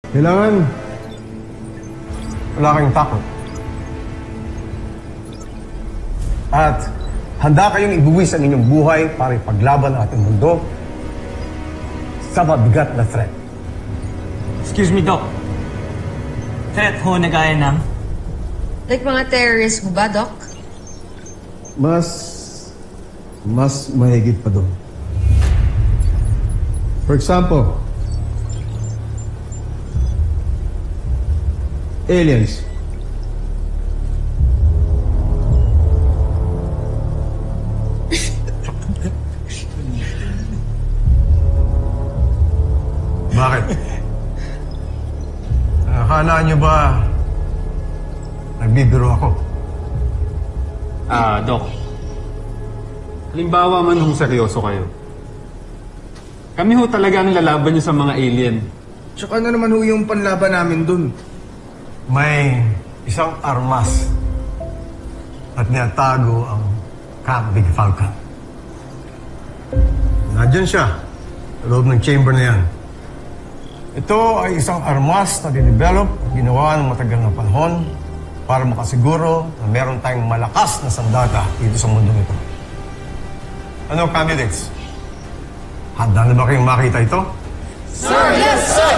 Kailangan wala kayong takot. At handa kayong ibuwis ang inyong buhay para ipaglaban ang ating mundo sa mabigat na threat. Excuse me, Doc. Threat ho na gaya ng... Like mga terrorist mo ba, Doc? Mas mahigit pa doon. For example, aliens. Bakit? Akala niyo ba nagbibiro ako? Doc. Halimbawa man kung seryoso kayo. Kami ho talaga ang lalaban niyo sa mga alien. Tsaka na naman ho yung panlaban namin dun. May isang armas at niyatago ang Camp Big Falcon. Nandiyan siya, sa loob ng chamber na yan. Ito ay isang armas na dinevelop, ginawa ng matagal na panahon para makasiguro na meron tayong malakas na sandata dito sa mundong ito. Ano, candidates? Handa na ba kayong makita ito? Sir, yes, sir!